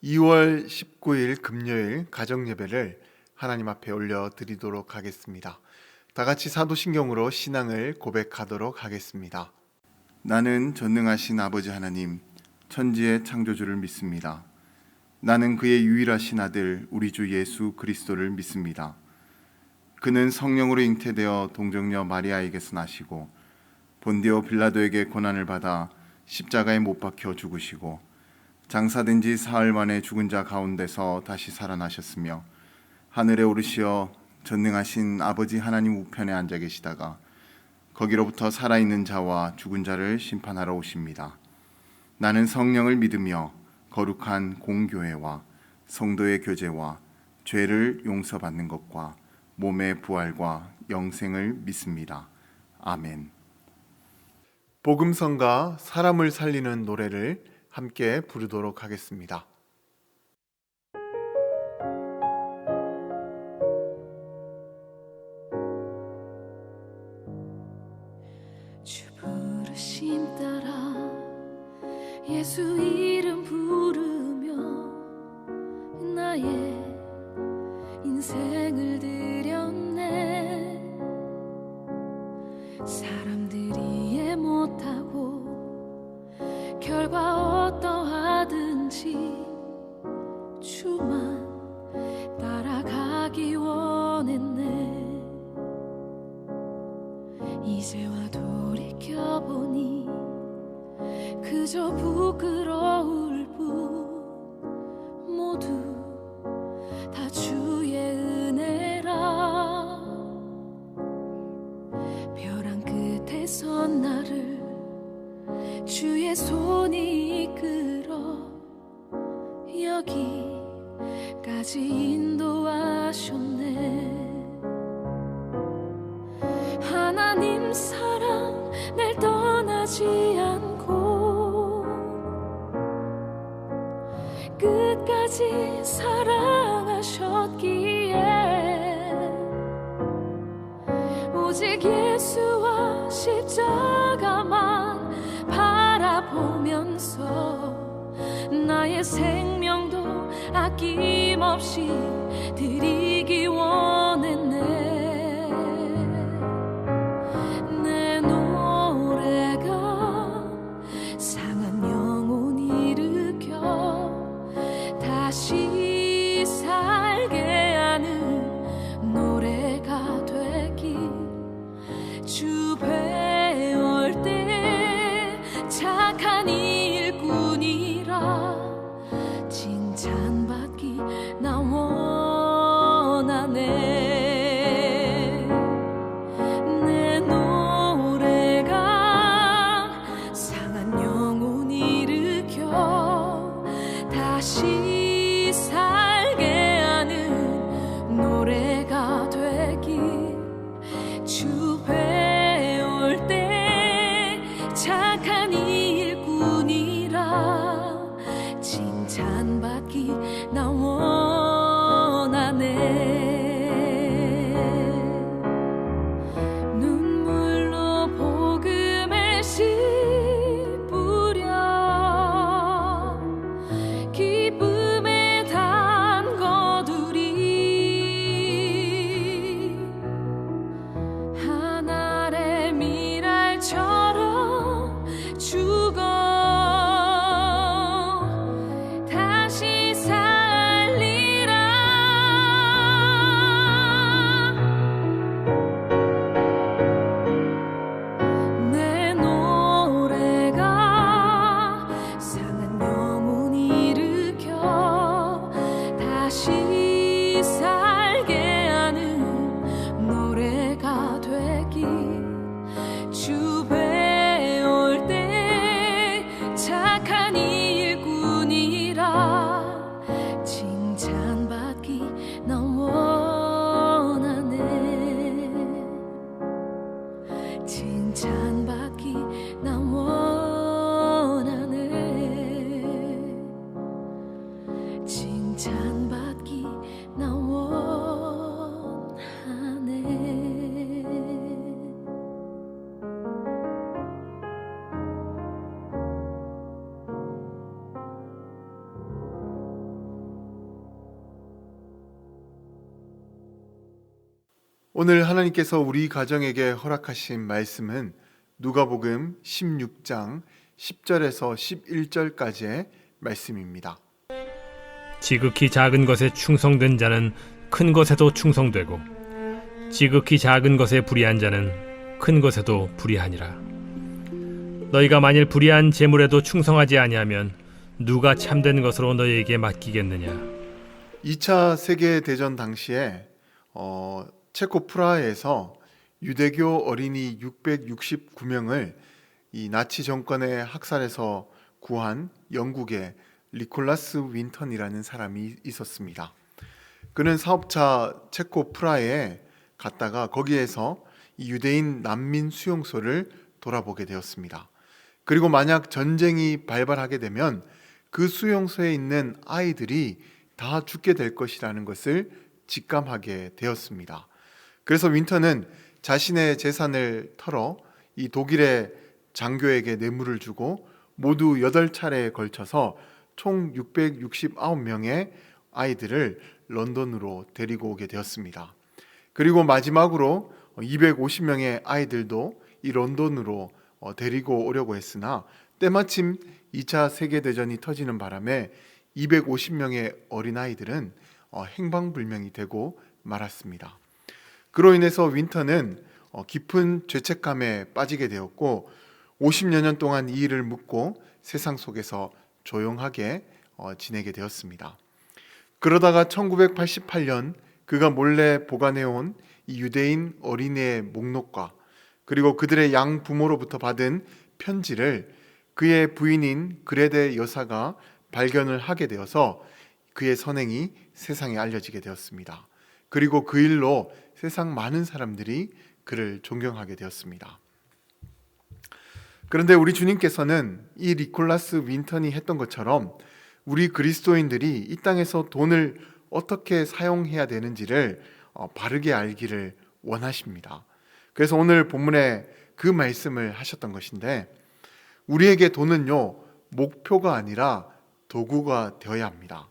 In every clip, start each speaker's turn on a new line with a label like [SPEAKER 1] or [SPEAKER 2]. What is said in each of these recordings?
[SPEAKER 1] 2월 19일 금요일 가정예배를 하나님 앞에 올려드리도록 하겠습니다. 다 같이 사도신경으로 신앙을 고백하도록 하겠습니다. 나는 전능하신 아버지 하나님, 천지의 창조주를 믿습니다. 나는 그의 유일하신 아들 우리 주 예수 그리스도를 믿습니다. 그는 성령으로 잉태되어 동정녀 마리아에게서 나시고 본디오 빌라도에게 고난을 받아 십자가에 못 박혀 죽으시고 장사된 지 사흘 만에 죽은 자 가운데서 다시 살아나셨으며 하늘에 오르시어 전능하신 아버지 하나님 우편에 앉아 계시다가 거기로부터 살아있는 자와 죽은 자를 심판하러 오십니다. 나는 성령을 믿으며 거룩한 공교회와 성도의 교제와 죄를 용서받는 것과 몸의 부활과 영생을 믿습니다. 아멘. 복음성가 사람을 살리는 노래를 함께 부르도록 하겠습니다.
[SPEAKER 2] 주 부르심 따라 예수 이름 부르며 나의 인생을 드렸네. 사람들이 이해 못하고 결과 어떠하든지 주만 따라가기 원했네. 이제와 돌이켜보니 그저 부끄러울 뿐 모두 다 주의 은혜라. 벼랑 끝에서 나를 주의 손이 이끌어 여기까지 인도하셨네. 하나님 사랑 날 떠나지 않고 끝까지 사랑하셨기에 오직 예수와 십자가만 바라보면서 나의 생명도 아낌없이 드리기 원했네. 내 노래가 상한 영혼 일으켜 다시 살게 하는 노래가 되길. 주 배울 때 착한 일꾼이라 칭찬받기 나 원하네. 내 노래가 상한 영혼 일으켜 다시 살게 하는 노래가 되길. 주 배울 때 착한 일꾼이라 칭찬받기 나 원하네. 눈물로 복음을 씨 뿌려 기쁨에 담거두리. 하늘의 미랄처럼 죽어 다시 살
[SPEAKER 1] 오늘 하나님께서 우리 가정에게 허락하신 말씀은 누가복음 16장 10절에서 11절까지의 말씀입니다.
[SPEAKER 3] 지극히 작은 것에 충성된 자는 큰 것에도 충성되고 지극히 작은 것에 불의한 자는 큰 것에도 불의하니라. 너희가 만일 불의한 재물에도 충성하지 아니하면 누가 참된 것으로 너희에게 맡기겠느냐.
[SPEAKER 1] 2차 세계대전 당시에 체코 프라하에서 유대교 어린이 669명을 이 나치 정권의 학살에서 구한 영국의 니콜라스 윈턴이라는 사람이 있었습니다. 그는 사업차 체코 프라하에 갔다가 거기에서 이 유대인 난민 수용소를 돌아보게 되었습니다. 그리고 만약 전쟁이 발발하게 되면 그 수용소에 있는 아이들이 다 죽게 될 것이라는 것을 직감하게 되었습니다. 그래서 윈턴은 자신의 재산을 털어 이 독일의 장교에게 뇌물을 주고 모두 8차례에 걸쳐서 총 669명의 아이들을 런던으로 데리고 오게 되었습니다. 그리고 마지막으로 250명의 아이들도 이 런던으로 데리고 오려고 했으나 때마침 2차 세계대전이 터지는 바람에 250명의 어린아이들은 행방불명이 되고 말았습니다. 그로 인해서 윈턴은 깊은 죄책감에 빠지게 되었고 50여 년 동안 이 일을 묻고 세상 속에서 조용하게 지내게 되었습니다. 그러다가 1988년 그가 몰래 보관해온 이 유대인 어린이의 목록과 그리고 그들의 양 부모로부터 받은 편지를 그의 부인인 그레데 여사가 발견을 하게 되어서 그의 선행이 세상에 알려지게 되었습니다. 그리고 그 일로 세상 많은 사람들이 그를 존경하게 되었습니다. 그런데 우리 주님께서는 이 니콜라스 윈턴이 했던 것처럼 우리 그리스도인들이 이 땅에서 돈을 어떻게 사용해야 되는지를 바르게 알기를 원하십니다. 그래서 오늘 본문에 그 말씀을 하셨던 것인데 우리에게 돈은요 목표가 아니라 도구가 되어야 합니다.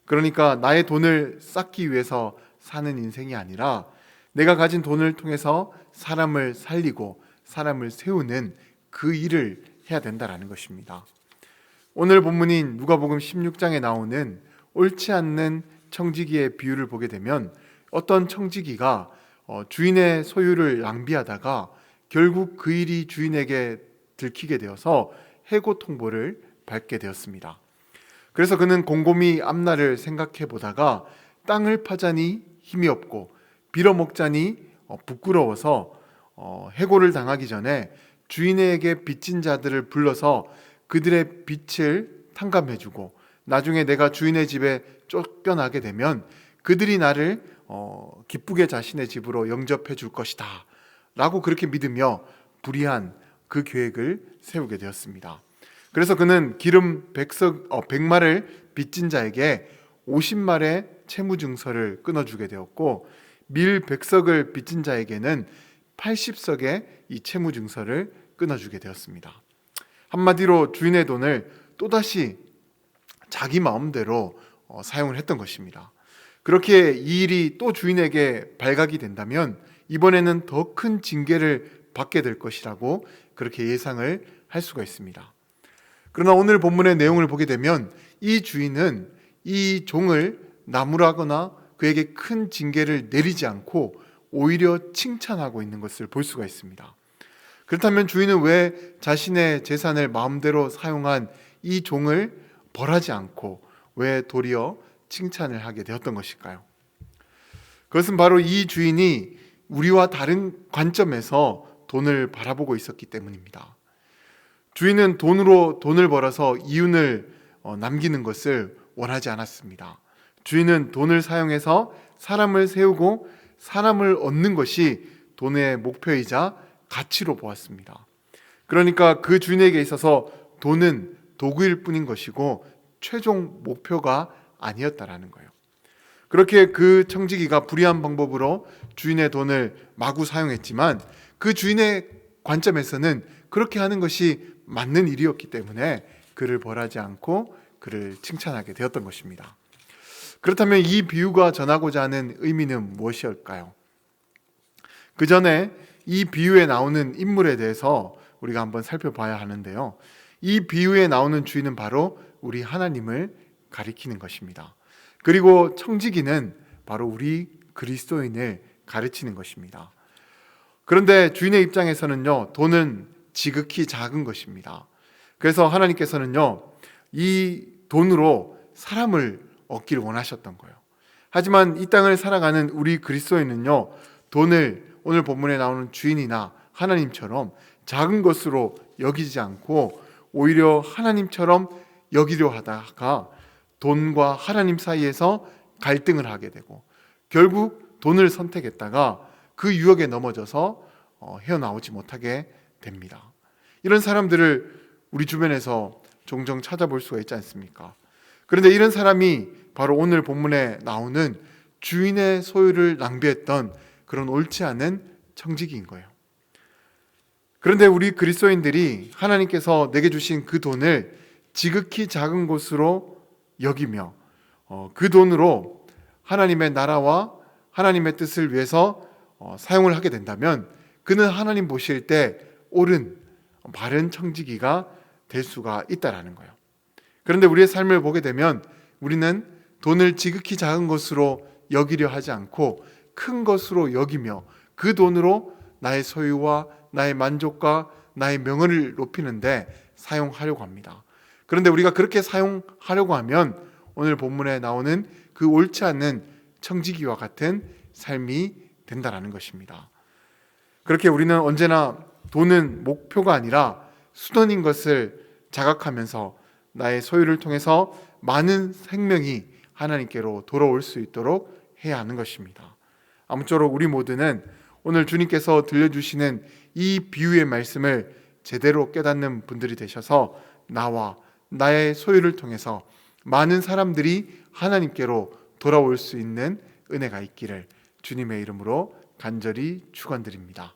[SPEAKER 1] 그러니까 나의 돈을 쌓기 위해서 사는 인생이 아니라 내가 가진 돈을 통해서 사람을 살리고 사람을 세우는 그 일을 해야 된다라는 것입니다. 오늘 본문인 누가복음 16장에 나오는 옳지 않는 청지기의 비유를 보게 되면 어떤 청지기가 주인의 소유를 낭비하다가 결국 그 일이 주인에게 들키게 되어서 해고 통보를 받게 되었습니다. 그래서 그는 곰곰이 앞날을 생각해 보다가 땅을 파자니 힘이 없고 빌어먹자니 부끄러워서 해고를 당하기 전에 주인에게 빚진 자들을 불러서 그들의 빚을 탕감해주고 나중에 내가 주인의 집에 쫓겨나게 되면 그들이 나를 기쁘게 자신의 집으로 영접해 줄 것이다 라고 그렇게 믿으며 불의한 그 계획을 세우게 되었습니다. 그래서 그는 기름 100마를 빚진 자에게 50말의 채무증서를 끊어주게 되었고 밀 100석을 빚진 자에게는 80석의 이 채무증서를 끊어주게 되었습니다. 한마디로 주인의 돈을 또다시 자기 마음대로 사용을 했던 것입니다. 그렇게 이 일이 또 주인에게 발각이 된다면 이번에는 더 큰 징계를 받게 될 것이라고 그렇게 예상을 할 수가 있습니다. 그러나 오늘 본문의 내용을 보게 되면 이 주인은 이 종을 나무라거나 그에게 큰 징계를 내리지 않고 오히려 칭찬하고 있는 것을 볼 수가 있습니다. 그렇다면 주인은 왜 자신의 재산을 마음대로 사용한 이 종을 벌하지 않고 왜 도리어 칭찬을 하게 되었던 것일까요? 그것은 바로 이 주인이 우리와 다른 관점에서 돈을 바라보고 있었기 때문입니다. 주인은 돈으로 돈을 벌어서 이윤을 남기는 것을 원하지 않았습니다. 주인은 돈을 사용해서 사람을 세우고 사람을 얻는 것이 돈의 목표이자 가치로 보았습니다. 그러니까 그 주인에게 있어서 돈은 도구일 뿐인 것이고 최종 목표가 아니었다라는 거예요. 그렇게 그 청지기가 불의한 방법으로 주인의 돈을 마구 사용했지만 그 주인의 관점에서는 그렇게 하는 것이 맞는 일이었기 때문에 그를 벌하지 않고 그를 칭찬하게 되었던 것입니다. 그렇다면 이 비유가 전하고자 하는 의미는 무엇일까요? 그 전에 이 비유에 나오는 인물에 대해서 우리가 한번 살펴봐야 하는데요. 이 비유에 나오는 주인은 바로 우리 하나님을 가리키는 것입니다. 그리고 청지기는 바로 우리 그리스도인을 가르치는 것입니다. 그런데 주인의 입장에서는요, 돈은 지극히 작은 것입니다. 그래서 하나님께서는요, 이 돈으로 사람을 얻기를 원하셨던 거예요. 하지만 이 땅을 살아가는 우리 그리스도인은요, 돈을 오늘 본문에 나오는 주인이나 하나님처럼 작은 것으로 여기지 않고 오히려 하나님처럼 여기려 하다가 돈과 하나님 사이에서 갈등을 하게 되고 결국 돈을 선택했다가 그 유혹에 넘어져서 헤어나오지 못하게 됩니다. 이런 사람들을 우리 주변에서 종종 찾아볼 수가 있지 않습니까? 그런데 이런 사람이 바로 오늘 본문에 나오는 주인의 소유를 낭비했던 그런 옳지 않은 청지기인 거예요. 그런데 우리 그리스도인들이 하나님께서 내게 주신 그 돈을 지극히 작은 것으로 여기며 그 돈으로 하나님의 나라와 하나님의 뜻을 위해서 사용을 하게 된다면 그는 하나님 보실 때 옳은 바른 청지기가 될 수가 있다라는 거예요. 그런데 우리의 삶을 보게 되면 우리는 돈을 지극히 작은 것으로 여기려 하지 않고 큰 것으로 여기며 그 돈으로 나의 소유와 나의 만족과 나의 명예를 높이는데 사용하려고 합니다. 그런데 우리가 그렇게 사용하려고 하면 오늘 본문에 나오는 그 옳지 않은 청지기와 같은 삶이 된다라는 것입니다. 그렇게 우리는 언제나 돈은 목표가 아니라 수단인 것을 자각하면서 나의 소유를 통해서 많은 생명이 하나님께로 돌아올 수 있도록 해야 하는 것입니다. 아무쪼록 우리 모두는 오늘 주님께서 들려주시는 이 비유의 말씀을 제대로 깨닫는 분들이 되셔서 나와 나의 소유를 통해서 많은 사람들이 하나님께로 돌아올 수 있는 은혜가 있기를 주님의 이름으로 간절히 축원드립니다.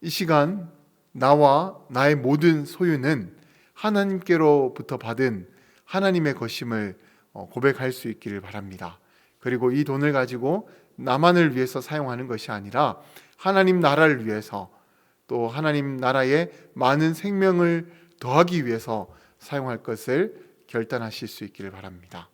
[SPEAKER 1] 이 시간 나와 나의 모든 소유는 하나님께로부터 받은 하나님의 것임을 고백할 수 있기를 바랍니다. 그리고 이 돈을 가지고 나만을 위해서 사용하는 것이 아니라 하나님 나라를 위해서 또 하나님 나라에 많은 생명을 더하기 위해서 사용할 것을 결단하실 수 있기를 바랍니다.